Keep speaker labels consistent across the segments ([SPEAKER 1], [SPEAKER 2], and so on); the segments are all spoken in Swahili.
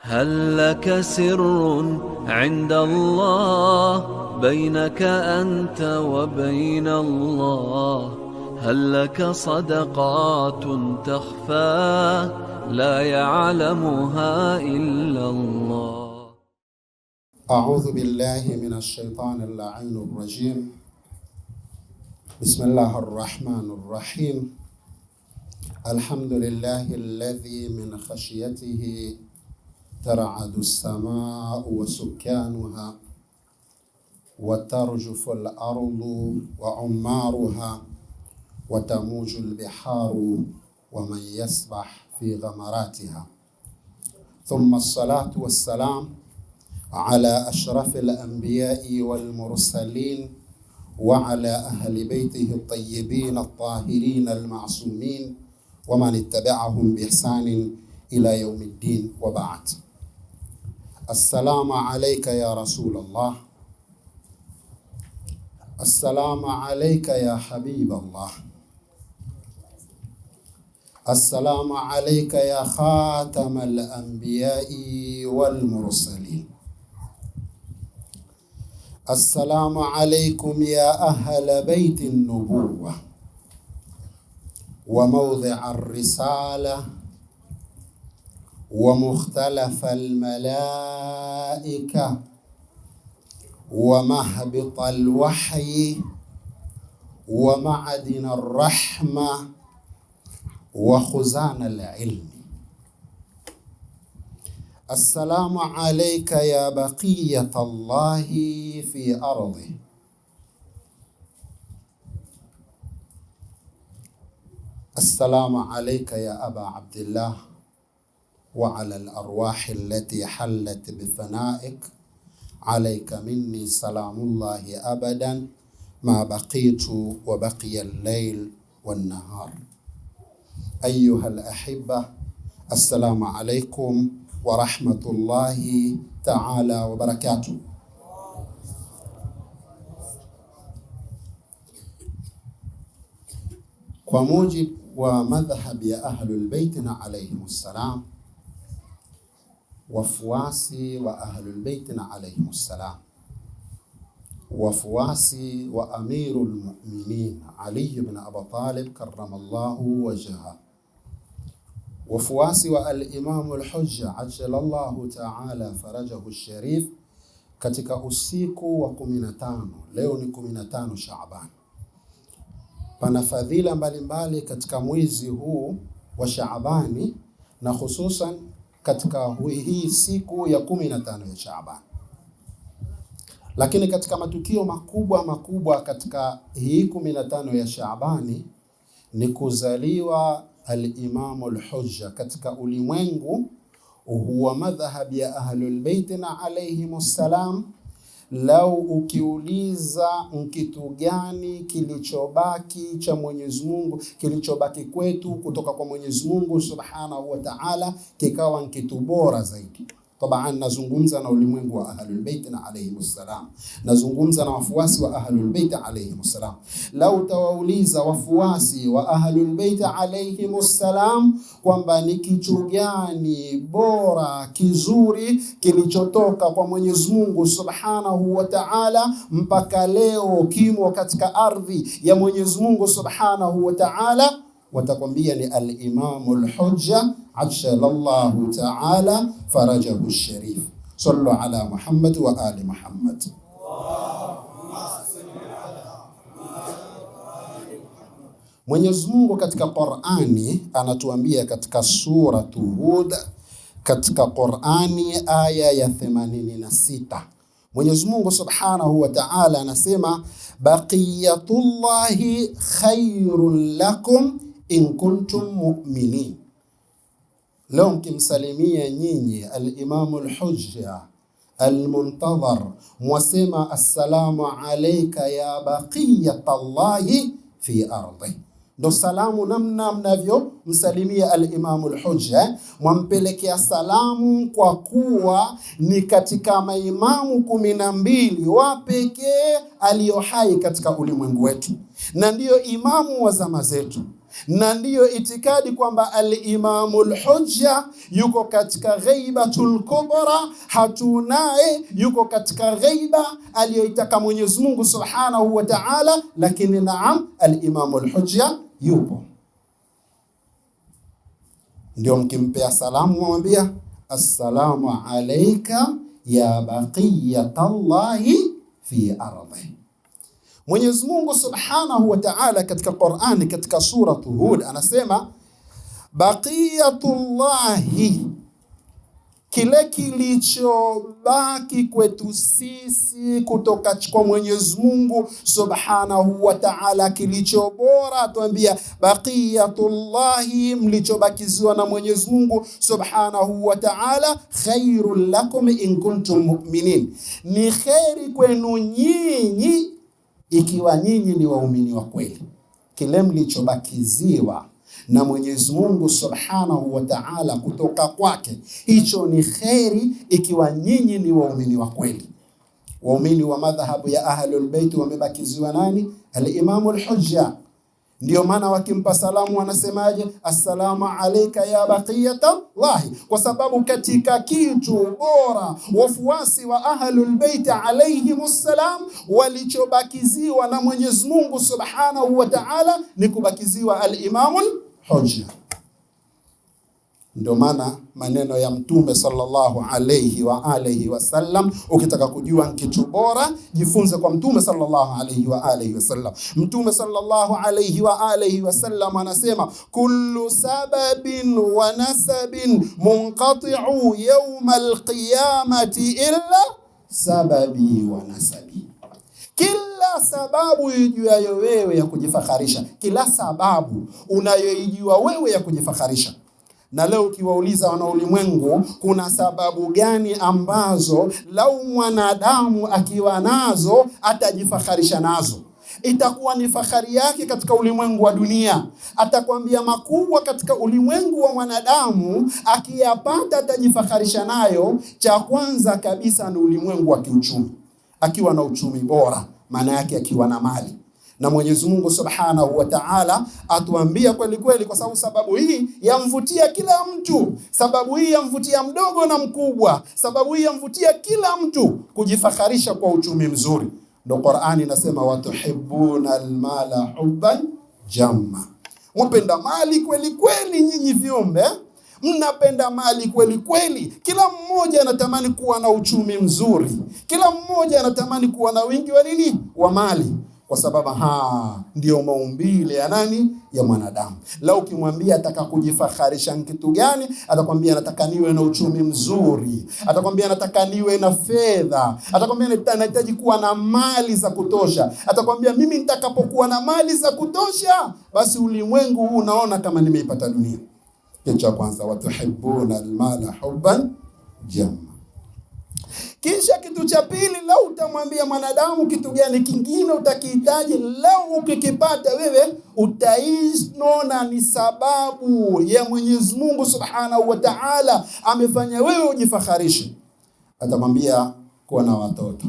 [SPEAKER 1] هل لك سر عند الله بينك أنت وبين الله؟ هل لك صدقات تخفى لا يعلمها إلا الله؟
[SPEAKER 2] أعوذ بالله من الشيطان اللعين الرجيم. بسم الله الرحمن الرحيم. الحمد لله الذي من خشيته ترعد السماء وسكانها وترجف الأرض وعمارها وتموج البحار ومن يسبح في غمراتها، ثم الصلاة والسلام على أشرف الأنبياء والمرسلين وعلى أهل بيته الطيبين الطاهرين المعصومين ومن اتبعهم بإحسان إلى يوم الدين، وبعد. السلام عليك يا رسول الله، السلام عليك يا حبيب الله، السلام عليك يا خاتم الأنبياء والمرسلين، السلام عليكم يا أهل بيت النبوة وموضع الرسالة ومختلف الملائكة ومهبط الوحي ومعدن الرحمة وخزان العلم. السلام عليك يا بقية الله في أرضه. السلام عليك يا أبا عبد الله وعلى الأرواح التي حلت بفنائك. عليك مني سلام الله أبدا ما بقيت وبقي الليل والنهار. أيها الأحبة، السلام عليكم ورحمة الله تعالى وبركاته. Kwa mujibu wa madhhab ya Ahlul Bait na alayhimussalam, wafuasi wa Ahlul Bait na alayhimussalam, wafuasi wa Amirul Mu'minin Ali ibn Abi Talib karramallahu wajhahu, wafuasi wa al-Imam al-Hujja ajjalallahu ta'ala farajahu sharif, katika usiku wa 15, leo ni 15 Shaaban. Pana fadhila mbalimbali katika mwezi huu wa Shaabani, na hususan katika hii siku ya 15 ya Shaaban. Lakini katika matukio makubwa katika hii 15 ya Shaabani ni kuzaliwa al-Imam al-Hujja katika ulimwengu. Huwa madhhab ya Ahlul Bait na alayhimussalam. Lau ukiuliza kitu gani kilichobaki cha Mwenyezi Mungu, kilichobaki kwetu kutoka kwa Mwenyezi Mungu Subhanahu wa Ta'ala, kikawa kitu bora zaidi. Tabaan, nazungumza na ulimwengu wa Ahlul Bait na alayhimussalam, nazungumza na wafuasi wa Ahlul Bait alayhimussalam. Lau utawauliza wafuasi wa Ahlul Bait alayhimussalam kwamba ni kitu gani bora kizuri kilichotoka kwa Mwenyezi Mungu Subhanahu wa Ta'ala mpaka leo kimo katika ardhi ya Mwenyezi Mungu Subhanahu wa Ta'ala, watakwambia ni al-Imam al-Hujja ajjalallahu ta'ala farajahu sharif. Sallu ala Muhammad wa ali Muhammad. Mwenyezi Mungu katika Qur'ani anatuambia katika suratu Hud, katika Qur'ani aya ya 86, Mwenyezi Mungu Subhanahu wa Ta'ala anasema baqiyatullahi khairun lakum in kuntum mu'minin. Leo mkimsalimia nyinyi al-Imam al-Hujja al-Muntadhar, mwasema assalamu alayka ya baqiyatallahi fi ardi. Ndo salamu namna mnavyo msalimia al-Imam al-Hujja, mwampelekea salamu kwa kuwa ni katika maimamu 12 wa pekee aliyo hai katika ulimwengu wetu, na ndiyo imamu wa zama zetu, na ndiyo itikadi kwamba al-Imamul Hujja yuko katika ghaibatul kubra, hatunaye yuko katika ghaiba aliyoitaka Mwenyezi Mungu Subhanahu wa Ta'ala, lakini naam, al-Imamul Hujja yupo. Ndio mkimpea salamu mwambia assalamu alayka ya baqiyatallahi fi ardi. Mwenyezi Mungu Subhanahu wa Ta'ala katika Qur'ani, katika sura Hud anasema baqiyatullahi, kile kilichobaki kwetu sisi kutoka kwa Mwenyezi Mungu Subhanahu wa Ta'ala, kilicho bora. Atuambia baqiyatullahi, mlichobakiziwa na Mwenyezi Mungu Subhanahu wa Ta'ala, khairul lakum in kuntum mu'minin, ni khairi kwenu nyinyi ikiwa nyinyi ni waumini wa kweli. Kile mlichobakiziwa na Mwenyezi Mungu Subhanahu wa Ta'ala kutoka kwake, hicho ni khairi ikiwa nyinyi ni waumini wa kweli. Waumini wa madhhabu ya Ahlul Bait wamebakiziwa nani? Al-Imamul Hujja. Ndio maana wakimpa salamu wanasemaje? Assalamu alayka ya baqiyatallahi, kwa sababu katika kitu bora wafuasi wa Ahlul Bait alayhimus salam walichobakiziwa na Mwenyezi Mungu Subhanahu wa Ta'ala ni kubakiziwa al-Imamul Hujja. Ndio maana maneno ya Mtume sallallahu alayhi wa alihi wasallam, ukitaka kujua kitu bora jifunze kwa Mtume sallallahu alayhi wa alihi wasallam. Mtume sallallahu alayhi wa alihi wasallam anasema kullu sababin wa nasabin munqati'u yawm al-qiyamati illa sababi wa nasabi. Kila sababu unayoijua wewe ya kujifakharisha, kila sababu unayoijua wewe ya kujifakharisha. Na leo ukiwauliza wana ulimwengu kuna sababu gani ambazo lau mwanadamu akiwa nazo atajifakharisha nazo, itakuwa ni fahari yake katika ulimwengu wa dunia. Atakwambia makubwa katika ulimwengu wa mwanadamu akiyapata atajifakharisha nayo. Cha kwanza kabisa ni ulimwengu wa kiuchumi. Akiwa na uchumi bora, maana yake akiwa na mali. Na Mwenyezi Mungu Subhanahu wa Ta'ala atuambia kweli kweli, kwa sababu sababu hii yamvutia kila mtu. Sababu hii yamvutia mdogo na mkubwa. Sababu hii yamvutia kila mtu kujifakharisha kwa uchumi mzuri. Ndio Qur'ani inasema watuhibbuna almala hubban jamma. Mpenda mali kweli kweli nyinyi viumbe. Mnapenda mali kweli kweli. Kila mmoja anatamani kuwa na uchumi mzuri. Kila mmoja anatamani kuwa na wingi wa nini? Wa mali. Kwa sababu ndio maumbile ya nani? Ya mwanadamu. Lau ukimwambia ataka kujifakharisha kitu gani, atakwambia nataka niwe na uchumi mzuri, atakwambia nataka niwe na fedha, atakwambia nahitaji kuwa na mali za kutosha, atakwambia mimi nitakapokuwa na mali za kutosha basi ulimwengu huu unaona kama nimeipata dunia. Kitu cha kwanza, watuhibbuna almala hubban jamma. Kisha kitu cha pili, lau utamwambia mwanadamu kitu gani kingine utakihitaji, lau ukikipata wewe utaisnona ni sababu ya Mwenyezi Mungu Subhanahu wa Ta'ala amefanya wewe ujifakharishe, atamwambia kuwa na watoto.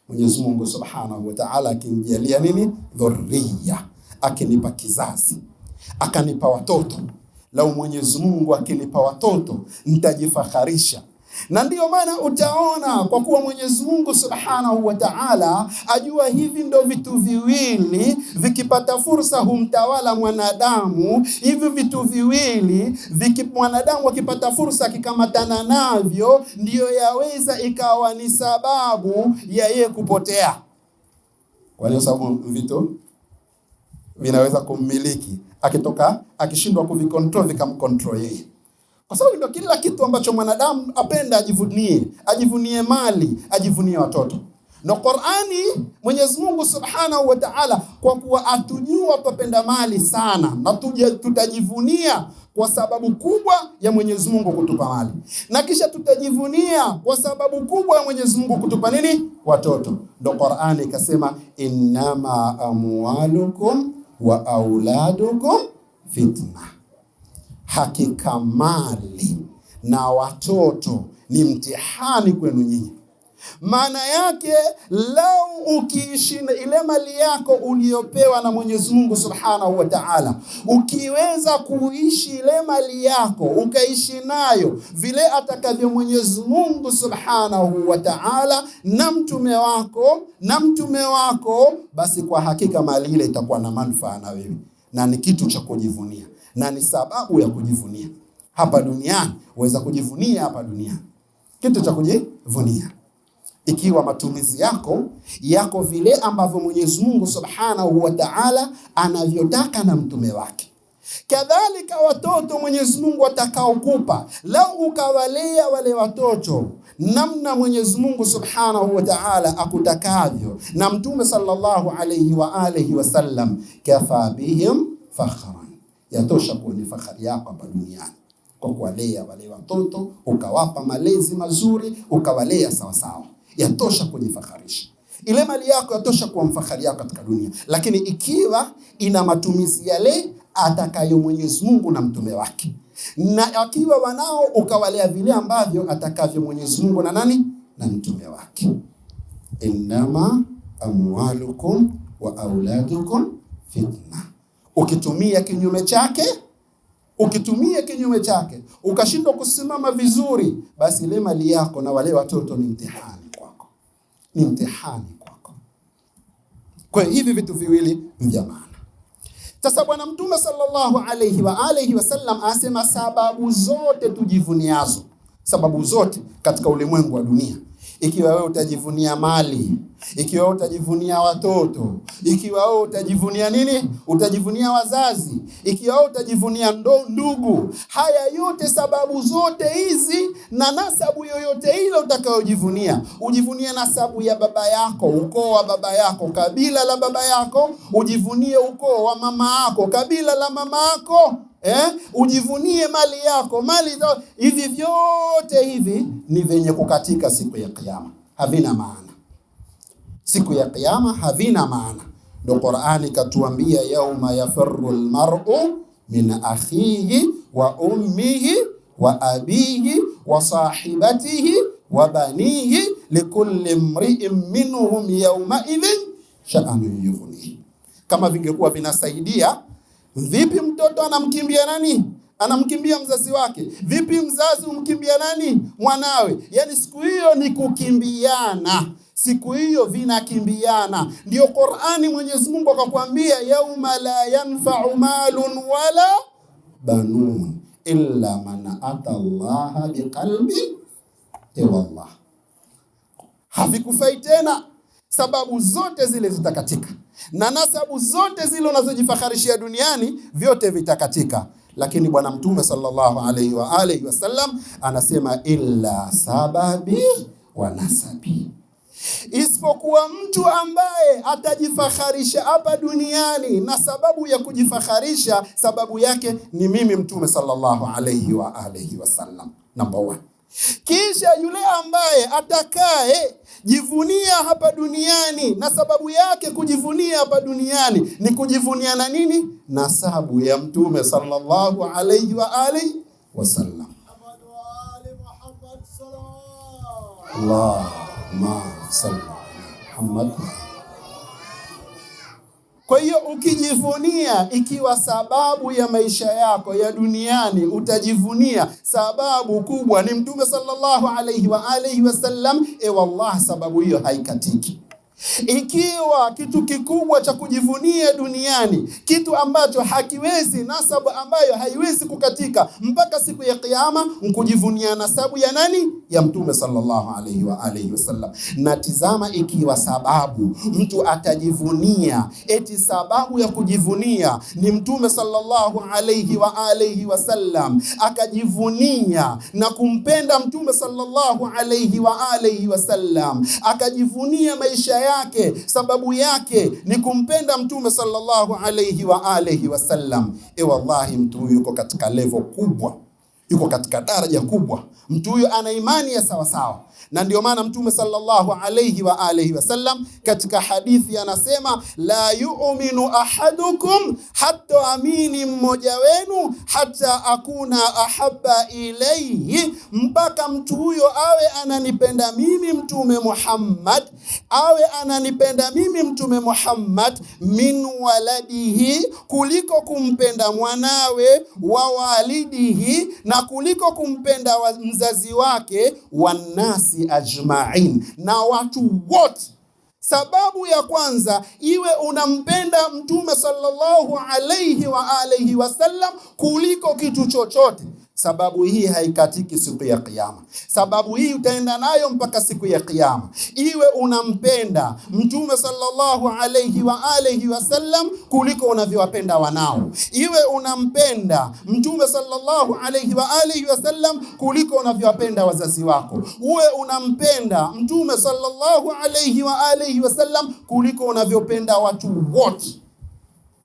[SPEAKER 2] Mwenyezi Mungu Subhanahu wa Ta'ala akinijalia nini? Dhurriya, akinipa kizazi, akanipa watoto. Lau Mwenyezi Mungu akinipa watoto nitajifakharisha. Na ndiyo maana utaona kwa kuwa Mwenyezi Mungu Subhanahu wa Ta'ala ajua hivi ndo vitu viwili vikipata fursa humtawala mwanadamu. Hivi vitu viwili mwanadamu akipata fursa akikamatana navyo ndiyo yaweza ikawa ni sababu ya yeye kupotea. Kwa hiyo sababu vitu vinaweza kummiliki, akishindwa kuvikontrol vikamkontrol yeye. Kwa sababu ndio kila kitu ambacho mwanadamu apenda ajivunie mali, ajivunie watoto. Na Qur'ani Mwenyezi Mungu Subhanahu wa Ta'ala kwa kuwa atujua tupenda mali sana na tutajivunia kwa sababu kubwa ya Mwenyezi Mungu kutupa mali. Na kisha tutajivunia kwa sababu kubwa ya Mwenyezi Mungu kutupa nini? Watoto. Ndio Qur'ani ikasema innama amwalukum wa auladukum fitna. Hakika mali na watoto ni mtihani kwenu nyinyi. Maana yake lau ukiishi ile mali yako uliyopewa na Mwenyezi Mungu Subhanahu wa Ta'ala, ukiweza kuishi ile mali yako ukaishi nayo vile atakavyo Mwenyezi Mungu Subhanahu wa Ta'ala na mtume wako, basi kwa hakika mali ile itakuwa na manufaa na wewe, na ni kitu cha kujivunia na ni sababu ya kujivunia hapa duniani. Uweza kujivunia hapa duniani, kitu cha kujivunia ikiwa matumizi yako vile ambavyo Mwenyezi Mungu Subhanahu wa Ta'ala anavyotaka na mtume wake. Kadhalika watoto Mwenyezi Mungu atakaokupa, lau ukawalea wale watoto namna Mwenyezi Mungu Subhanahu wa Ta'ala akutakavyo na mtume sallallahu alayhi wa alihi wasallam, kafa bihim fakhran, yatosha kuwa ni fakhari yako hapa duniani kwa kuwalea wale watoto, ukawapa malezi mazuri, ukawalea sawa sawa, yatosha kujifakharisha. Ile mali yako yatosha kuwa mfahari yako katika dunia. Lakini ikiwa ina matumizi yale atakayo Mwenyezi Mungu na mtume wake, na akiwa wanao ukawalea vile ambavyo atakavyo Mwenyezi Mungu na nani? Na mtume wake. Innama amwalukum wa auladukum fitna. Ukitumia kinyume chake ukashindwa kusimama vizuri, basi ile mali yako na wale watoto ni mtihani kwako. Kwa hivi vitu viwili vya maana. Sasa Bwana Mtume sallallahu alayhi wa alihi wasallam asema sababu zote tujivuniazo, sababu zote katika ulimwengu wa dunia, ikiwa wewe utajivunia mali, ikiwa wewe utajivunia watoto, ikiwa wewe utajivunia nini? Utajivunia wazazi, ikiwa wewe utajivunia ndugu, haya yote, sababu zote hizi na nasabu yoyote ile utakayojivunia, ujivunie nasabu ya baba yako, ukoo wa baba yako, kabila la baba yako, ujivunie ukoo wa mama yako, kabila la mama yako, ujivunie mali yako, hivi vyote hivi ni venye kukatika siku ya kiyama, havina maana. Siku ya kiyama havina maana. Ndio Qur'ani katuambia, yauma yafirru almar'u min akhihi wa ummihi wa abihi wa sahibatihi wa banihi likulli imri'in minhum yawma idhin sha'anun yughnihi. Kama vingekuwa vinasaidia, vipi mtoto anamkimbia nani? Anamkimbia mzazi wake. Vipi mzazi umkimbia nani? Mwanawe. Yani siku hiyo ni kukimbiana, siku hiyo vinakimbiana. Ndio Qur'ani Mwenyezi Mungu akakwambia, yauma la yanfa'u malun wala banun illa man ata Allah biqalbin wallah. Havikufai tena, sababu zote zile zitakatika, na nasabu zote zile unazojifakharishia duniani vyote vitakatika. Lakini Bwana Mtume sallallahu alayhi wa alihi wasallam anasema illa sababi wa nasabi, isipokuwa mtu ambaye atajifakharisha hapa duniani na sababu ya kujifakharisha, sababu yake ni mimi Mtume sallallahu alayhi wa alihi wasallam, number 1. Kisha yule ambaye atakaye jivunia hapa duniani na sababu yake kujivunia hapa duniani ni kujivunia na nini? Nasabu ya Mtume sallallahu alayhi wa alihi wasallam. Allahumma salli ala Muhammad. Kwa hiyo ukijivunia, ikiwa sababu ya maisha yako ya duniani utajivunia sababu kubwa ni Mtume sallallahu alayhi wa alihi wasallam, wallah sababu hiyo haikatiki. Ikiwa kitu kikubwa cha kujivunia duniani, kitu ambacho hakiwezi, nasabu ambayo haiwezi kukatika mpaka siku ya kiyama, mkujivunia nasabu ya nani? Ya Mtume sallallahu alayhi wa alihi wasallam. Na tizama, ikiwa sababu mtu atajivunia, eti sababu ya kujivunia ni Mtume sallallahu alayhi wa alihi wasallam, akajivunia na kumpenda Mtume sallallahu alayhi wa alihi wasallam, akajivunia maisha yake, sababu yake ni kumpenda Mtume sallallahu alayhi wa alihi wasallam, wallahi mtu yuko katika level kubwa, yuko katika daraja kubwa. Mtu huyo ana imani ya sawa sawa. Na ndio maana Mtume sallallahu alayhi wa alihi wasallam katika hadithi anasema, la yu'minu ahadukum, hatta amini mmoja wenu, hata akuna ahabba ilayhi, mpaka mtu huyo awe ananipenda mimi Mtume Muhammad, awe ananipenda mimi Mtume Muhammad, min waladihi, kuliko kumpenda mwanawe, wa walidihi, na kuliko kumpenda mzazi wake, wanasi ajma'in, na watu wote. Sababu ya kwanza, iwe unampenda Mtume sallallahu alayhi wa alihi wasallam kuliko kitu chochote. Sababu hii haikatiki siku ya Kiyama. Sababu hii utaenda nayo mpaka siku ya Kiyama. Iwe unampenda Mtume sallallahu alayhi wa alihi wasallam kuliko unavyowapenda wanao. Iwe unampenda Mtume sallallahu alayhi wa alihi wasallam kuliko unavyowapenda wazazi wako. Uwe unampenda Mtume sallallahu alayhi wa alihi wasallam kuliko unavyopenda watu wote.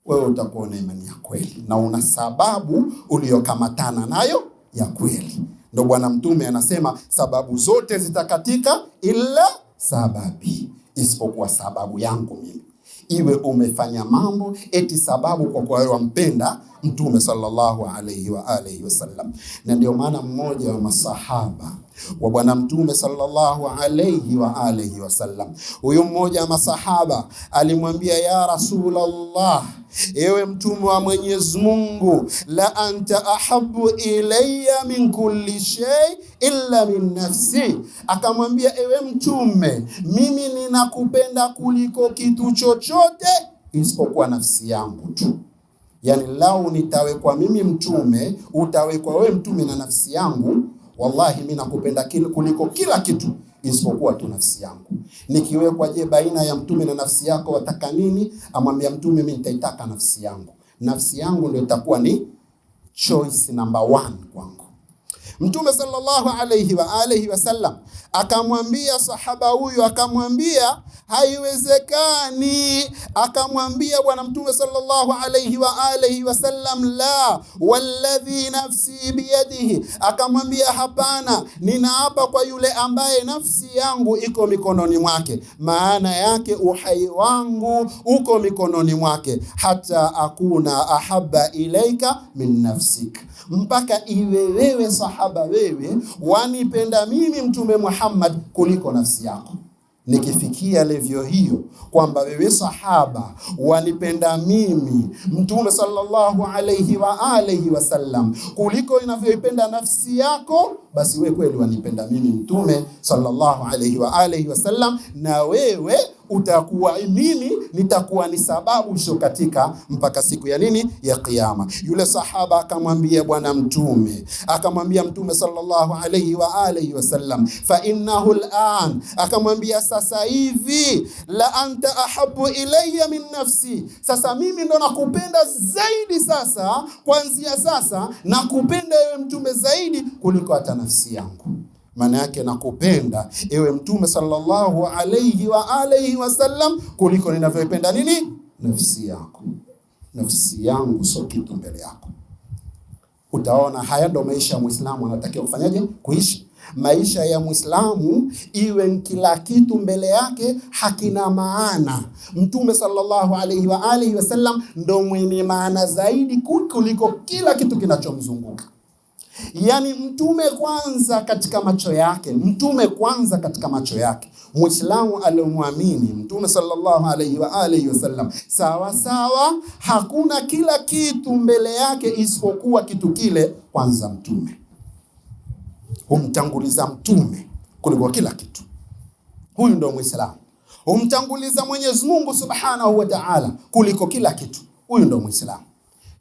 [SPEAKER 2] Wewe utakuwa na imani ya kweli na una sababu uliokamatana nayo ya kweli. Ndio Bwana Mtume anasema sababu zote zitakatika ila sababi, isipokuwa sababu yangu mimi. Iwe umefanya mambo eti sababu kwa kuwa wewe wampenda Mtume sallallahu alayhi wa alihi wasallam. Na ndio maana mmoja wa masahaba wa Bwana Mtume sallallahu alayhi wa alihi wasallam, huyo mmoja wa masahaba alimwambia, ya Rasulullah, ewe Mtume wa Mwenyezi Mungu, la anta ahabbu ilayya min kulli shay illa min nafsi. Akamwambia, ewe Mtume, mimi ninakupenda kuliko kitu chochote isipokuwa nafsi yangu tu. Yani lau nitawekwa mimi Mtume, utawekwa wewe Mtume na nafsi yangu, wallahi mimi nakupenda kuliko kila kitu isipokuwa tu nafsi yangu. Nikiwekwa je baina ya Mtume na nafsi yako, wataka nini? Amwambia Mtume, mimi nitaitaka nafsi yangu. Nafsi yangu ndio itakuwa ni choice number 1 kwangu. Mtume sallallahu alayhi wa alihi wasallam akamwambia sahaba huyo, akamwambia haiwezekani. Akamwambia Bwana Mtume sallallahu alayhi wa alihi wasallam, la walladhi nafsi biyadihi, akamwambia hapana, ninaapa kwa yule ambaye nafsi yangu iko mikononi mwake. Maana yake uhai wangu uko mikononi mwake. Hata akuna ahabba ilaika min nafsik, mpaka iwe wewe sahaba, wewe wanipenda mimi Mtume Muhammad kuliko nafsi yako. Nikifikia level hiyo kwamba wewe sahaba wanipenda mimi Mtume sallallahu alayhi wa alihi wasallam kuliko inavyoipenda nafsi yako, basi wewe kweli wanipenda mimi Mtume sallallahu alayhi wa alihi wasallam, na wewe utakuwa, mimi nitakuwa ni sababu sio katika mpaka siku ya nini? Ya Kiyama. Yule sahaba akamwambia Bwana Mtume, akamwambia Mtume sallallahu alayhi wa alihi wasallam, fa innahu al'an, akamwambia sasa hivi, la anta ahabbu ilayya min nafsi, sasa mimi ndo nakupenda zaidi. Sasa kuanzia sasa nakupenda ewe Mtume zaidi kuliko hata nafsi yangu. Maana yake nakupenda ewe Mtume sallallahu alayhi wa alihi wasallam kuliko ninavyoipenda nini? Nafsi yako. Nafsi yangu sio kitu mbele yako. Utaona haya ndo maisha ya Muislamu anatakiwa kufanyaje? Kuishi. Maisha ya Muislamu iwe kila kitu mbele yake hakina maana. Mtume sallallahu alayhi wa alihi wasallam ndo mwenye maana zaidi kuliko kila kitu kinachomzunguka. Yani Mtume kwanza katika macho yake, Mtume kwanza katika macho yake. Muislamu aliyomwamini Mtume sallallahu alayhi wa alihi wasallam sawa sawa, hakuna kila kitu mbele yake isipokuwa kitu kile kwanza. Mtume humtanguliza Mtume kuliko kila kitu. Huyu ndio Muislamu. Humtanguliza Mwenyezi Mungu Subhanahu wa Ta'ala kuliko kila kitu. Huyu ndio Muislamu.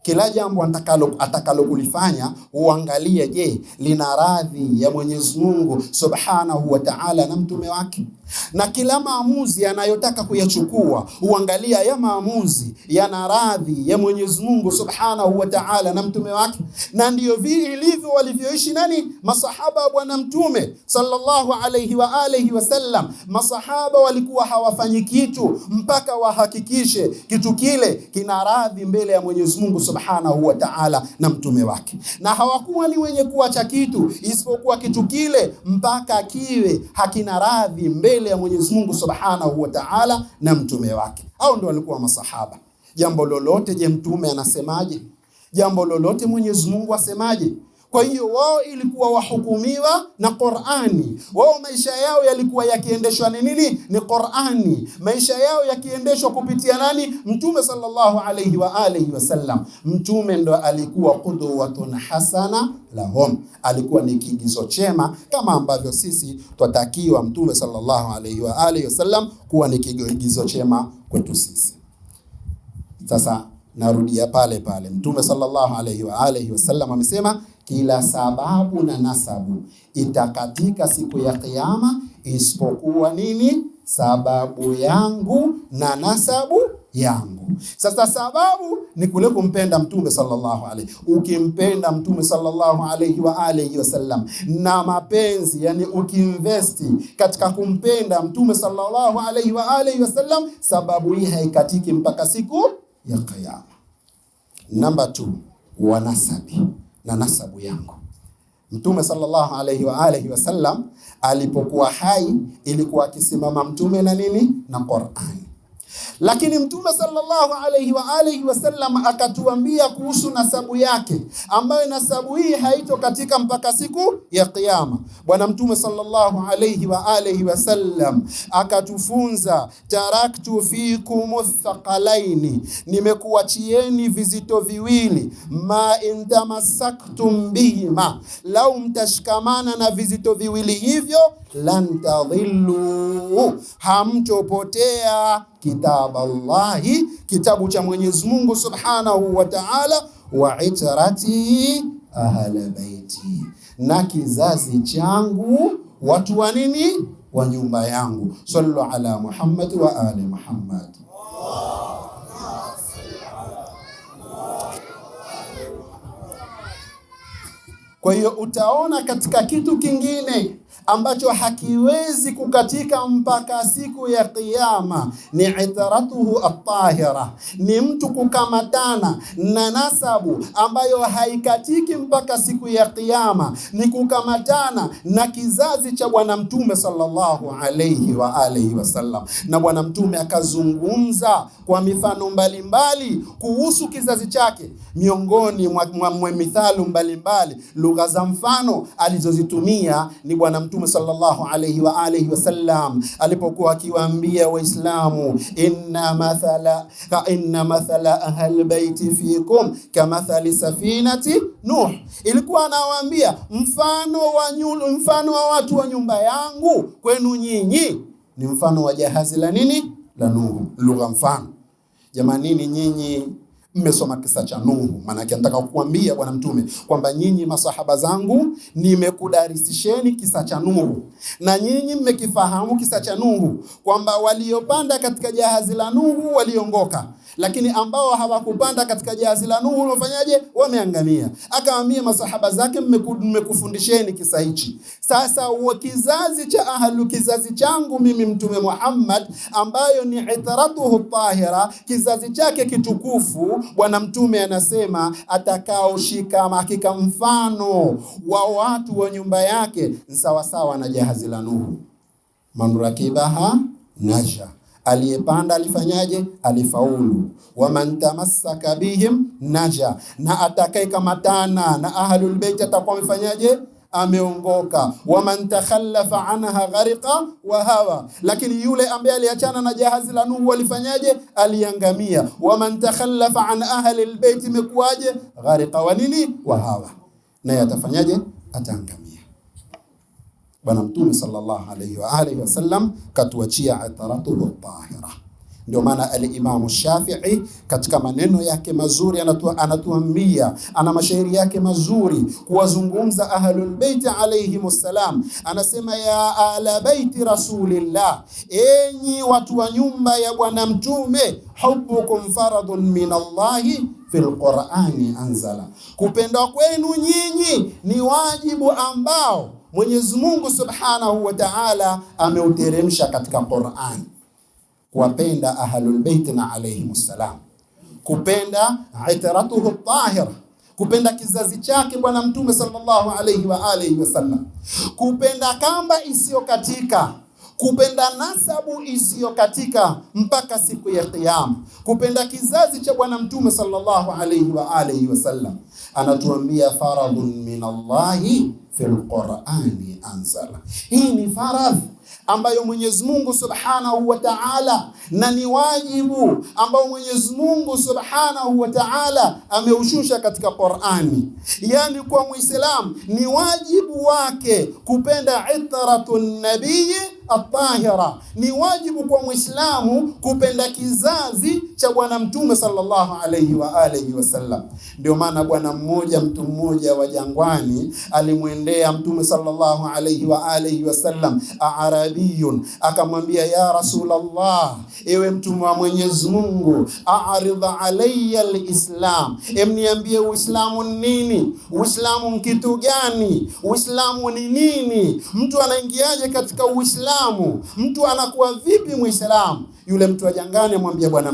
[SPEAKER 2] Kila jambo atakalo kulifanya uangalie, je, lina radhi ya Mwenyezi Mungu Subhanahu wa Ta'ala na mtume wake? Na kila maamuzi anayotaka kuyachukua uangalia ya maamuzi yana radhi ya Mwenyezi Mungu Subhanahu wa Ta'ala na mtume wake. Na ndio vile ilivyo walivyoishi nani? Masahaba wa Bwana Mtume sallallahu alayhi wa alihi wasallam. Masahaba walikuwa hawafanyi kitu mpaka wahakikishe kitu kile kina radhi mbele ya Mwenyezi Mungu Subhanahu subhanahu wa ta'ala na mtume wake, na hawakuwa ni wenye kuacha kitu isipokuwa kitu kile mpaka kiwe hakina radhi mbele ya Mwenyezi Mungu subhanahu wa ta'ala na mtume wake. Hao ndio walikuwa masahaba. Jambo lolote, je, mtume anasemaje? Jambo lolote Mwenyezi Mungu asemaje? Kwa hiyo wao ilikuwa wahukumiwa na Qur'ani. Wao maisha yao yalikuwa yakiendeshwa ni nini? Ni Qur'ani. Maisha yao yakiendeshwa kupitia nani? Mtume sallallahu alayhi wa alihi wasallam. Mtume ndo alikuwa qudwatun hasana lahum, alikuwa ni kiigizo chema, kama ambavyo sisi twatakiwa Mtume sallallahu alayhi wa alihi wasallam kuwa ni kiigizo chema kwetu sisi. Sasa narudia pale pale, Mtume sallallahu alayhi wa alihi wasallam amesema kila sababu na nasabu itakatika siku ya Kiyama isipokuwa nini? Sababu yangu na nasabu yangu. Sasa sababu ni kule kumpenda Mtume sallallahu alayhi. Ukimpenda Mtume sallallahu alayhi wa alihi wasallam na mapenzi, yani ukiinvesti katika kumpenda Mtume sallallahu alayhi wa alihi wasallam, sababu hii haikatiki mpaka siku ya Kiyama. Number 2, wa nasabi, na nasabu yangu. Mtume sallallahu alayhi wa alihi wasallam alipokuwa hai ilikuwa akisimama mtume na nini? Na Qur'ani. Lakini Mtume sallallahu alayhi wa alihi wasallam akatuambia kuhusu nasabu yake, ambayo nasabu hii haito katika mpaka siku ya Kiyama. Bwana Mtume sallallahu alayhi wa alihi wasallam akatufunza, taraktu fikum thaqalaini, nimekuachieni vizito viwili, ma intamasaktum bihima, lau mtashikamana na vizito viwili hivyo, lan tadhillu, hamtopotea, kitab Allahi, kitabu cha Mwenyezi Mungu subhanahu wa ta'ala, wa itrati ahla baiti, na kizazi changu, watu wa nini? Wa nyumba yangu. Sallu ala Muhammad wa ali Muhammad. Kwa hiyo utaona katika kitu kingine ambacho hakiwezi kukatika mpaka siku ya Kiyama ni itaratuhu at-tahira, ni mtu kukamatana na nasabu ambayo haikatiki mpaka siku ya Kiyama, ni kukamatana na kizazi cha Bwana Mtume sallallahu alayhi wa alihi wasallam. Na Bwana Mtume akazungumza kwa mifano mbalimbali kuhusu kizazi chake. Miongoni mwa mithalu mbalimbali, lugha za mfano alizozitumia ni Bwana Mtume sallallahu alayhi wa alihi wasallam alipokuwa akiwaambia Waislamu, inna mathala ahli baiti fikum kamathali safinati Nuh. Ilikuwa anawaambia mfano wa watu wa nyumba yangu kwenu nyinyi ni mfano wa jahazi la nini? La Nuh. Lugha mfano. Jamanini, nyinyi mmesoma kisa cha Nuhu. Maana yake nataka kukuambia Bwana Mtume kwamba nyinyi masahaba zangu nimekudarisisheni kisa cha Nuhu, na nyinyi mmekifahamu kisa cha Nuhu kwamba waliopanda katika jahazi la Nuhu waliongoka, lakini ambao hawakupanda katika jahazi la Nuhu wafanyaje? Wameangamia. Akawaambia masahaba zake, mmekufundisheni kisa hichi. Sasa kizazi changu mimi Mtume Muhammad, ambayo ni itaratuhu tahira, kizazi chake kitukufu, Bwana Mtume anasema atakaoshika hakika mfano wa watu wa nyumba yake sawa sawa na jahazi la Nuhu. Man rakibaha naja, aliyepanda alifanyaje? Alifaulu. Wa man tamassaka bihim naja, na atakayekamatana na ahlul bait atakuwa amefanyaje? Ameongoka. Wa man takhallafa anha ghariqa wa hawa, lakini yule ambaye aliachana na jahazi la Nuhu alifanyaje? Aliangamia. Wa man takhallafa an ahli albayt imekuaje? Ghariqa wa nini? Wa hawa, naye atafanyaje? Ataangamia. Bwana Mtume sallallahu alayhi wa alihi wasallam katuachia itaratuhu tahira. Ndio maana al-Imam Shafi'i katika maneno yake mazuri anatuambia, ana mashairi yake mazuri kuwazungumza ahlul bait alayhimus salam. Anasema, ya ala baiti rasulillah, enyi watu wa nyumba ya Bwana Mtume, hubbukum faradun min Allahi fil Qur'ani anzala, kupendwa kwenu nyinyi ni wajibu ambao Mwenyezi Mungu subhanahu wa ta'ala ameuteremsha katika Qur'an. Kuwapenda ahlul bait na alayhimus salam, kupenda itratuhu tahira, kupenda kizazi chake bwana mtume sallallahu alayhi wa alihi wasallam, kupenda kamba isiyokatika, kupenda nasabu isiyokatika mpaka siku ya kiyama, kupenda kizazi cha bwana mtume sallallahu alayhi wa alihi wasallam. Anatuambia faradhun min Allahi fil Qur'ani anzala. Hii ni faradhi ambayo Mwenyezi Mungu Subhanahu wa Ta'ala, na ni wajibu ambao Mwenyezi Mungu Subhanahu wa Ta'ala ameushusha katika Qur'ani. Yani kwa Muislamu ni wajibu wake kupenda itratun nabii at-tahira. Ni wajibu kwa Muislamu kupenda kizazi cha bwana mtume sallallahu alayhi wa alihi wasallam. Ndio maana mtu mmoja wa jangwani alimwendea mtume sallallahu alayhi wa alihi wasallam, arabiyun, akamwambia ya Rasulullah, ewe mtume wa Mwenyezi Mungu, a'rid alayya al-islam, emniambie Uislamu nini? Uislamu kitu gani? Uislamu ni nini? Mtu anaingiaje katika Uislamu? Mtu anakuwa vipi Muislamu? Yule mtu wa jangani amwambia bwana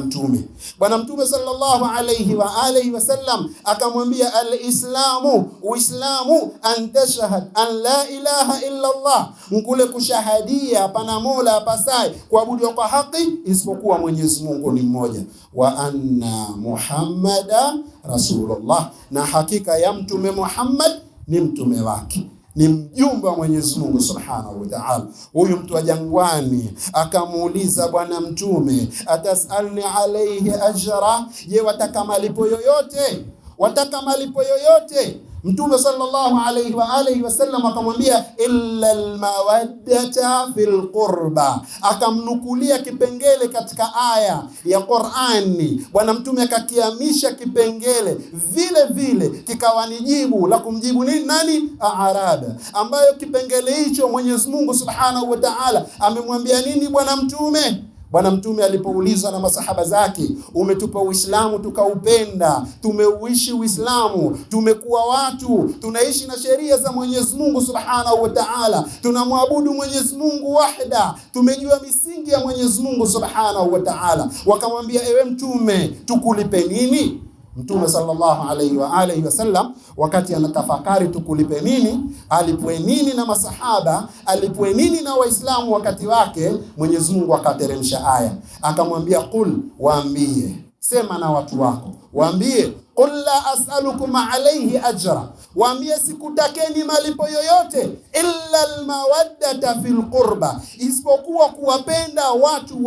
[SPEAKER 2] mtume sallallahu alayhi wa alihi wasallam akamwambia, al-islamu, uislamu, an tashhad an la ilaha illa Allah, mkule kushahadia hapana mola apasaye kuabudiwa kwa haki isipokuwa Mwenyezi Mungu ni mmoja, wa anna Muhammada rasulullah, na hakika ya mtume Muhammad ni mtume wake, ni mjumbe wa Mwenyezi Mungu Subhanahu wa Ta'ala. Huyu mtu wa jangwani akamuuliza bwana mtume, atasalni alayhi ajra, je, wataka malipo yoyote? Wataka malipo yoyote? Mtume sallallahu alayhi wa alihi wasallam akamwambia, illa almawaddata fil qurba. Akamnukulia kipengele katika aya ya Qur'ani. Bwana mtume akakiamisha kipengele vile vile kikawa ni jibu la kumjibu nani? Araba, ambayo kipengele hicho Mwenyezi Mungu Subhanahu wa Ta'ala amemwambia nini bwana mtume? Bwana mtume alipoulizwa na masahaba zake, umetupa Uislamu tukaupenda, tumeuishi Uislamu, tumekuwa watu tunaishi na sheria za Mwenyezi Mungu Subhanahu wa Ta'ala, tunamwabudu Mwenyezi Mungu wahda, tumejua misingi ya Mwenyezi Mungu Subhanahu wa Ta'ala. Wakamwambia, ewe mtume, tukulipe nini? Mtume sallallahu alayhi wa alihi wasallam wakati anatafakari tukulipe nini, alipwe nini na masahaba, alipwe nini na waislamu wakati wake, Mwenyezi Mungu akateremsha aya akamwambia, qul, waambie, sema na watu wako, waambie, qul la as'alukum alayhi ajra, waambie sikutakeni malipo yoyote, illa almawaddata fil qurba, isipokuwa kuwapenda watu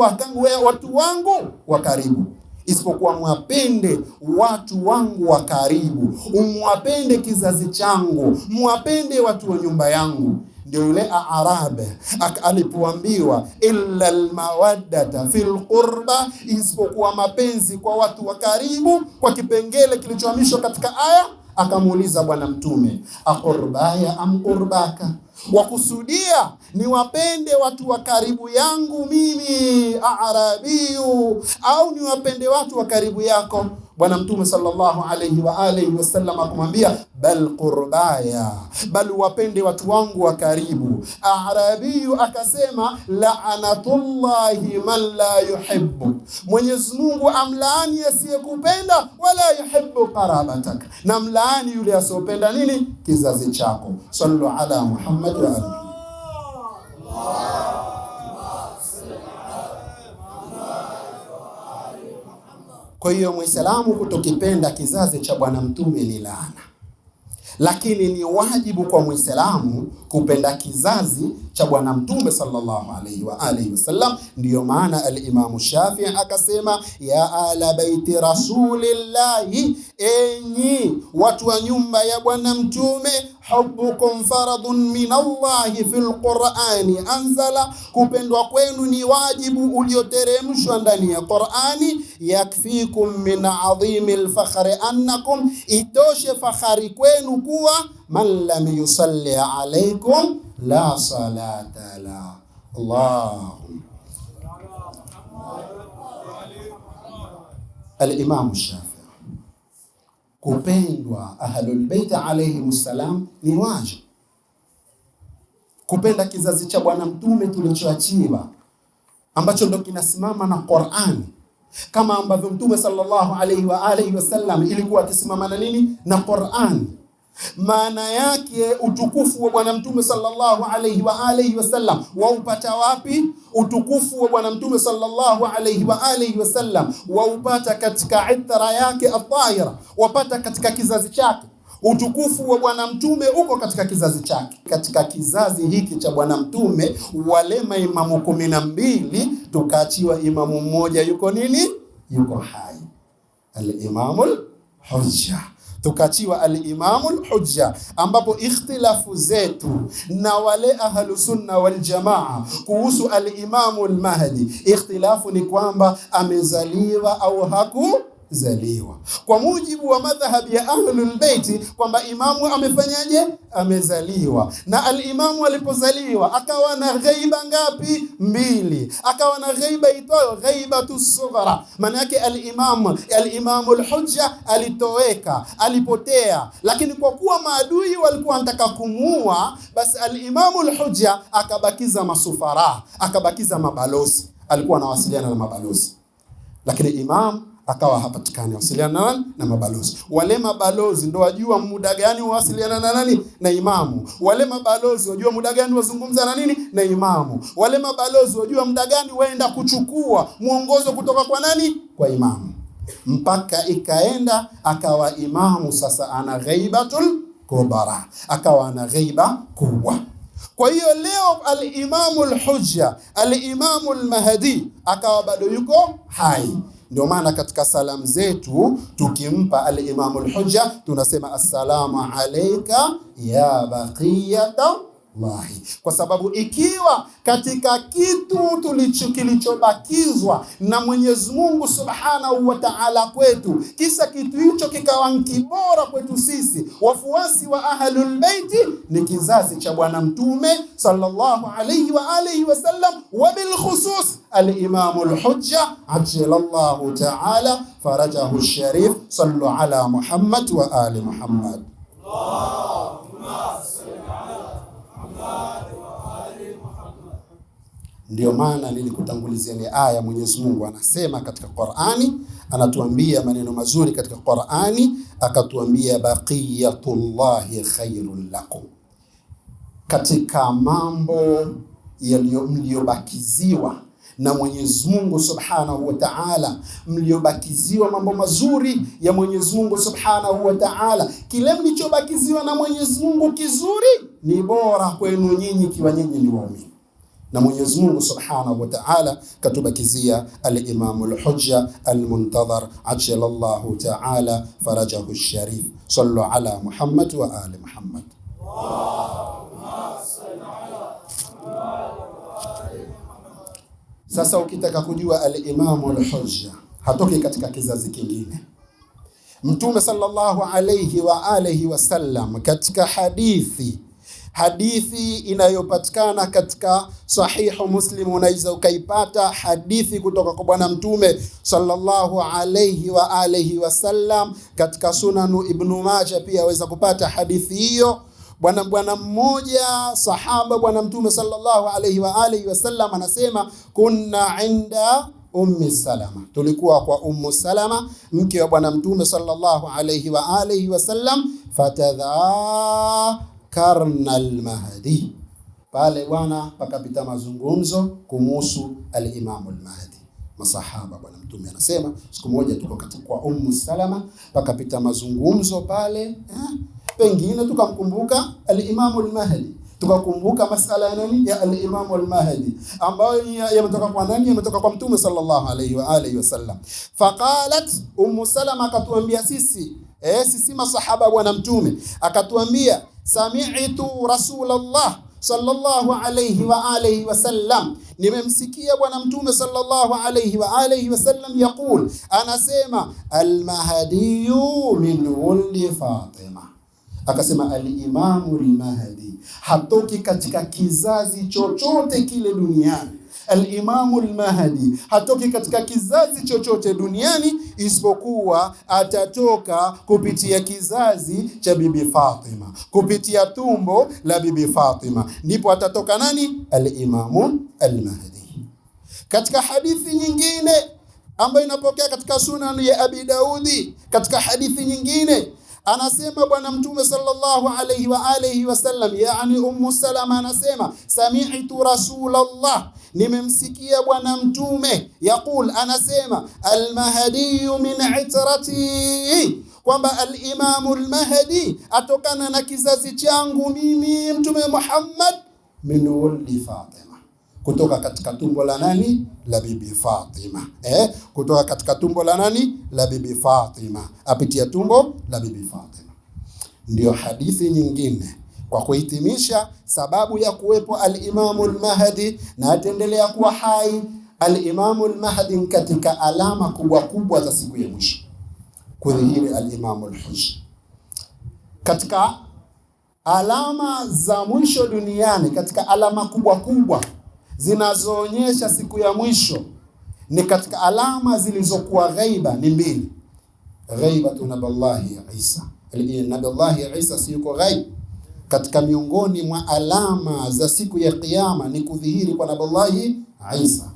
[SPEAKER 2] wangu wa karibu, isipokuwa mwapende watu wangu wa karibu, umwapende kizazi changu, mwapende watu wa nyumba yangu. Ndio yule Arabe alipoambiwa illa almawaddata fil qurba, isipokuwa mapenzi kwa watu wa karibu, kwa kipengele kilichohamishwa katika aya, akamuuliza bwana mtume, aqurbaya am qurbaka, wakusudia ni wapende watu wa karibu yangu mimi Arabiyu, au ni wapende watu wa karibu yako? Bwana mtume sallallahu alayhi wa alihi wasallam akamwambia, bal qurbaya, bal wapende watu wangu wa karibu. Arabiyu akasema, la'anatullahi man la yuhibbu, Mwenyezi Mungu amlaani asiyekupenda, wala yuhibbu qarabatak, na mlaani yule asiyopenda nini? Kizazi chako. Sallu ala Muhammad wa alihi. Kwa hiyo Muislamu kutokipenda kizazi cha bwana mtume ni laana, lakini ni wajibu kwa Muislamu kupenda kizazi cha bwana mtume sallallahu alayhi wa alihi wasallam. Ndiyo maana al-Imam Shafi'i akasema, ya ala baiti rasulillahi, enyi watu wa nyumba ya bwana mtume, hubbukum faradun min Allahi fil Qur'ani anzala, kupendwa kwenu ni wajibu ulioteremshwa ndani ya Qur'ani. Yakfikum min adhimil fakhri annakum, itoshe fakhari kwenu kuwa man lam yusalli alaykum la salata la. Allahumma. Al-Imam Shafi'i, kupendwa ahlul bait alayhimus salam ni wajibu. Kupenda kizazi cha bwana mtume tulichoachiwa, ambacho ndo kinasimama na Qur'ani, kama ambavyo Mtume sallallahu alayhi wa alihi wasallam ilikuwa akisimama na nini? Na Qur'an. Maana yake utukufu wa bwana Mtume sallallahu alayhi wa alihi wasallam waupata wapi? Utukufu wa bwana Mtume sallallahu alayhi wa alihi wasallam waupata katika itra yake at-tahira, wapata katika kizazi chake. Utukufu wa bwana Mtume uko katika kizazi chake. Katika kizazi hiki cha bwana Mtume, wale maimamu 12 tukaachiwa imamu mmoja yuko nini? Yuko hai, al-Imamul Hujja. Tukachiwa al-Imamul Hujja, ambapo ikhtilafu zetu na wale ahlu sunna wal jamaa kuhusu al-Imamul Mahdi, ikhtilafu ni kwamba amezaliwa au hakuzaliwa. Kwa mujibu wa madhhabi ya ahlul baiti kwamba imamu amefanyaje? Amezaliwa. Na al-imamu alipozaliwa akawa na ghaiba ngapi? 2. Akawa na ghaiba itoyo ghaibatu sughra. Maana yake al-Imamul Hujja alitoweka, alipotea. Lakini kwa kuwa maadui walikuwa wanataka kumuua, basi al-Imamul Hujja akabakiza masufara, akabakiza mabalozi. Alikuwa anawasiliana na mabalozi. Lakini imam akawa hapatikani, wasiliana na mabalozi. Wale mabalozi ndo wajua muda gani wasiliana na nani? Na imamu. Wale mabalozi wajua muda gani wazungumza na nini? Na imamu. Wale mabalozi wajua muda gani waenda kuchukua mwongozo kutoka kwa nani? Kwa imamu. Mpaka ikaenda akawa imamu sasa ana ghaibatul kubra, akawa ana ghaiba kubwa. Kwa hiyo leo al-Imamul Hujja, al-Imamul Mahdi akawa bado yuko hai. Ndio maana katika salamu zetu tukimpa al-Imamul Hujja tunasema assalamu alayka ya baqiyatallahi, kwa sababu ikiwa katika kitu kilichobakizwa na Mwenyezi Mungu Subhanahu wa Ta'ala kwetu, kisa kitu hicho kikawa kibora kwetu sisi wafuasi wa ahlul baiti, ni kizazi cha bwana Mtume sallallahu alayhi wa alihi wasallam, wa bil khusus al-Imamul Hujja ajjalallahu ta'ala farajahu sharif. Sallu ala Muhammad wa ali Muhammad. Allahumma salli ala Muhammad wa ali Muhammad. Ndio maana nilikutangulizia ni aya Mwenyezi Mungu anasema katika Qur'ani, anatuambia maneno mazuri katika Qur'ani, akatuambia baqiyatullahi khairul lakum. Katika mambo mliobakiziwa na Mwenyezi Mungu Subhanahu wa Ta'ala, mliobakiziwa mambo mazuri ya Mwenyezi Mungu Subhanahu wa Ta'ala, kile mlichobakiziwa na Mwenyezi Mungu kizuri ni bora kwenu nyinyi kiwa nyinyi ni waumini. Na Mwenyezi Mungu Subhanahu wa Ta'ala katubakizia al-Imamul Hujja al-Muntadhar ajjalallahu ta'ala farajahu sharif. Sallu ala Muhammad wa ali Muhammad. Sasa ukitaka kujua al-Imamul Hujja hatoki katika kizazi kingine. Mtume sallallahu alayhi wa alihi wasallam katika hadithi inayopatikana katika sahihu Muslim, unaweza ukaipata hadithi kutoka kwa bwana Mtume sallallahu alayhi wa alihi wasallam. Katika Sunanu Ibn Majah pia waweza kupata hadithi hiyo. Bwana mmoja sahaba bwana Mtume sallallahu alayhi wa alihi wasallam anasema, kunna inda Ummi Salama, tulikuwa kwa Ummu Salama mke wa bwana Mtume sallallahu alayhi wa alihi wasallam, fatadhakarna al-Mahdi. Pale bwana pakapita mazungumzo kumuhusu al-Imamul Mahdi. Masahaba bwana Mtume anasema siku moja tuko kwa Ummu Salama, pakapita mazungumzo pale, pengine tukamkumbuka al-Imamul Mahdi, tukakumbuka masala ya nani? Ya al-Imamul Mahdi, ambayo yametoka kwa nani? Yametoka kwa Mtume sallallahu alayhi wa alihi wasallam. Faqalat Ummu Salama, akatuambia sisi masahaba bwana Mtume, akatuambia sami'tu Rasulullah sallallahu alayhi wa alihi wasallam, nimemsikia bwana Mtume sallallahu alayhi wa alihi wasallam yaqul, anasema al-Mahdiyu min wuldi Fatima. Akasema al-Imamul Mahdi hatoki katika kizazi chochote kile duniani. Al-Imamul Mahdi hatoki katika kizazi chochote duniani isipokuwa atatoka kupitia kizazi cha bibi Fatima, kupitia tumbo la bibi Fatima ndipo atatoka nani? Al-Imamul Mahdi. Katika hadithi nyingine ambayo inapokea katika Sunan ya Abi Daudi. Katika hadithi nyingine anasema Bwana Mtume sallallahu alayhi wa alihi wasallam, yani Ummu Salama anasema sami'tu Rasulullah, nimemsikia Bwana Mtume yaqul, anasema al-Mahdi min itrati, kwamba al-Imam al-Mahdi atokana na kizazi changu mimi Mtume Muhammad, min waldi Fatima, kutoka katika tumbo la nani? La bibi Fatima. Kutoka katika tumbo la nani? La bibi Fatima, apitia tumbo la bibi Fatima. Ndio hadithi nyingine kwa kuhitimisha sababu ya kuwepo al-Imam al-Mahdi na ataendelea kuwa hai. Al-Imam al-Mahdi katika alama kubwa kubwa za siku ya mwisho kudhihiri al-Imam al-Hujja. Katika alama za mwisho duniani, katika alama kubwa kubwa zinazoonyesha siku ya mwisho, ni katika alama zilizokuwa ghaiba ni mbili. Ghaibatu nabillahi Isa. Nabillahi Isa si yuko ghaib. Katika miongoni mwa alama za siku ya kiyama ni kudhihiri kwa nabillahi Isa.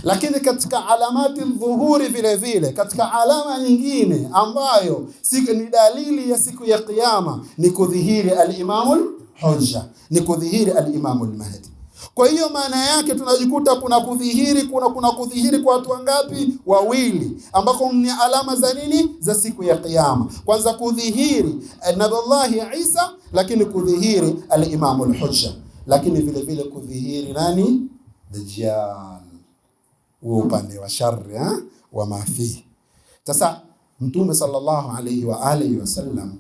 [SPEAKER 2] Lakini katika alamati dhuhuri vile vile, katika alama nyingine ambayo ni dalili ya siku ya kiyama ni kudhihiri al-Imamul Hujja, ni kudhihiri al-Imamul Mahdi. Kwa hiyo maana yake tunajikuta kuna kudhihiri kwa watu wangapi? Wawili, ambako ni alama za nini? Za siku ya kiyama. Kwanza kudhihiri nabillahi Isa, lakini kudhihiri al-Imamul Hujja, lakini vile vile kudhihiri nani? Dajjal, upande wa shari wa mafi. Sasa Mtume sallallahu alayhi wa alihi wasallam,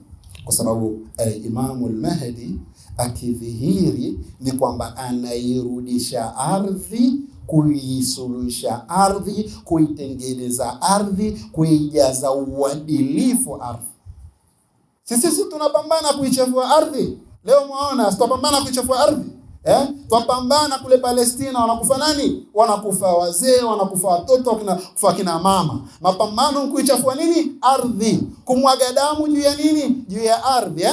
[SPEAKER 2] kwa sababu Imamul Mahdi akidhihiri ni kwamba anairudisha ardhi, kuisuluhisha ardhi, kuitengeneza ardhi, kuijaza uadilifu ardhi. Sisi tunapambana kuichafua ardhi. Leo mwaona tunapambana kuichafua ardhi. Twapambana kule Palestina, wanakufa nani? Wanakufa wazee, wanakufa watoto, wanakufa kina mama. Mapambano kuichafua nini? Ardhi, kumwaga damu juu ya nini? Juu ya ardhi.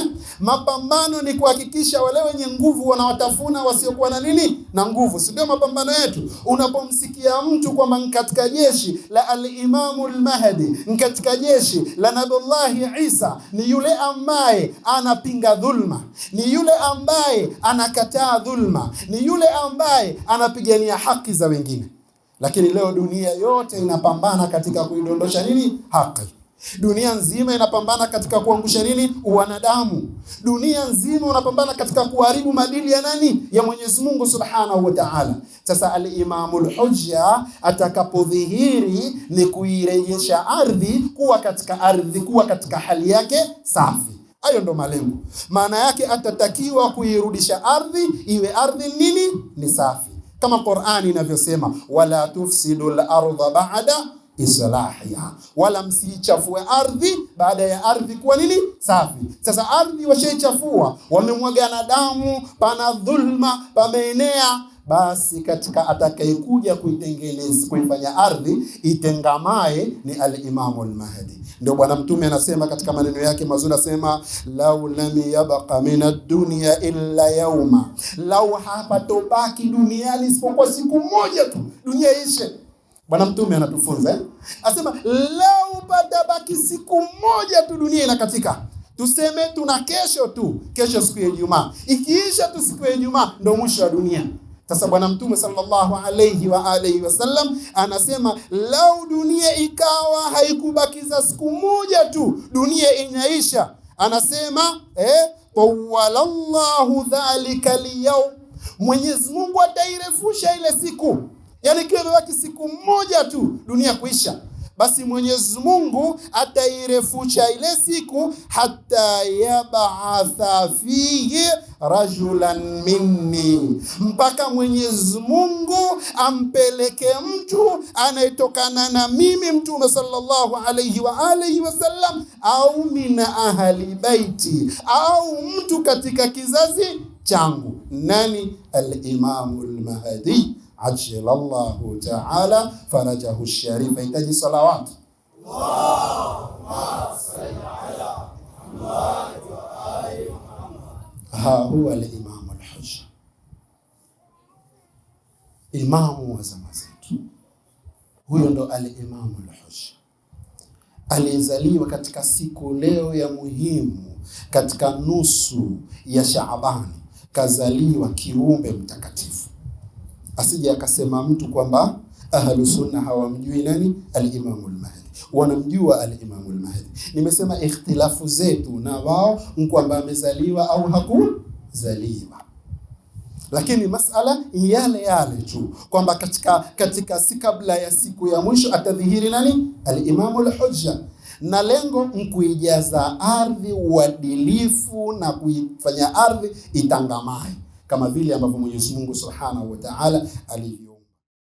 [SPEAKER 2] Mapambano ni kuhakikisha wale wenye nguvu wanawatafuna wasiokuwa na nini? Na nguvu. Si ndio mapambano yetu? Unapomsikia mtu kwamba katika jeshi la al-Imamul Mahdi, katika jeshi la Nabillahi Isa, ni yule ambaye anapinga dhulma, ni yule ambaye anakataa dhulma, ni yule ambaye anapigania haki za wengine. Lakini leo dunia yote inapambana katika kuidondosha nini? Haki. Dunia nzima inapambana katika kuangusha nini? Wanadamu. Dunia nzima unapambana katika kuharibu maadili ya nani? Ya Mwenyezi Mungu Subhanahu wa Ta'ala. Sasa al-Imamul Hujja atakapodhihiri ni kuirejesha ardhi kuwa katika hali yake safi. Hayo ndo malengo. Maana yake atatakiwa kuirudisha ardhi iwe ardhi nini? Ni safi. Kama Qur'ani inavyosema, wala tufsidul ardha ba'da islahiha, wala msichafue ardhi baada ya ardhi kuwa nini? Safi. Sasa ardhi washaichafua, wamemwagana damu, pana dhulma, pameenea. Basi katika atakayekuja kuitengeneza, kuifanya ardhi itengamae ni al-Imamul Mahdi. Ndio Bwana Mtume anasema katika maneno yake mazuri, anasema lau lam yabqa min ad-dunya illa yawma, lau hapatobaki duniani isipokuwa siku moja tu, dunia ishe. Bwana Mtume anatufunza anasema lau patabaki siku moja tu dunia inakatika, tuseme tuna kesho siku ya Ijumaa, ikiisha tu siku ya Ijumaa ndio mwisho wa dunia. Sasa Bwana Mtume sallallahu alayhi wa alihi wasallam anasema lau dunia ikawa haikubakiza siku moja tu dunia inaisha, anasema tawalallahu dhalika al-yawm, Mwenyezi Mungu atairefusha ile siku. Yani kiwebaki siku moja tu dunia kuisha, basi Mwenyezi Mungu atairefusha ile siku, hata yab'atha fihi rajulan minni, mpaka Mwenyezi Mungu ampeleke mtu anayetokana na mimi Mtume sallallahu alayhi wa alihi wasallam, au min ahli baiti, au mtu katika kizazi changu. Nani? Al-Imamul Mahdi ajjalallahu ta'ala farajahu sharif. Hitaji salawat. Allahumma salli ala Muhammad wa ali Muhammad. Huwa al-Imam al-Hujja, imamu wa zama zetu, Huyo ndo al-Imam al-Hujja, alizaliwa katika siku leo ya muhimu katika nusu ya Shaabani. Kazaliwa kiumbe mtakatifu. Asije akasema mtu kwamba ahlu sunna hawamjui nani al-Imam al-Mahdi. Wanamjua al-Imam al-Mahdi. Nimesema ikhtilafu zetu na wao kwamba amezaliwa au hakuzaliwa, lakini masala yale yale tu kwamba katika si kabla ya siku ya mwisho atadhihiri nani al-Imam al-Hujja, na lengo mkuijaza ardhi uadilifu na kuifanya ardhi itangamae kama vile ambavyo Mwenyezi Mungu Subhanahu wa Ta'ala alivyo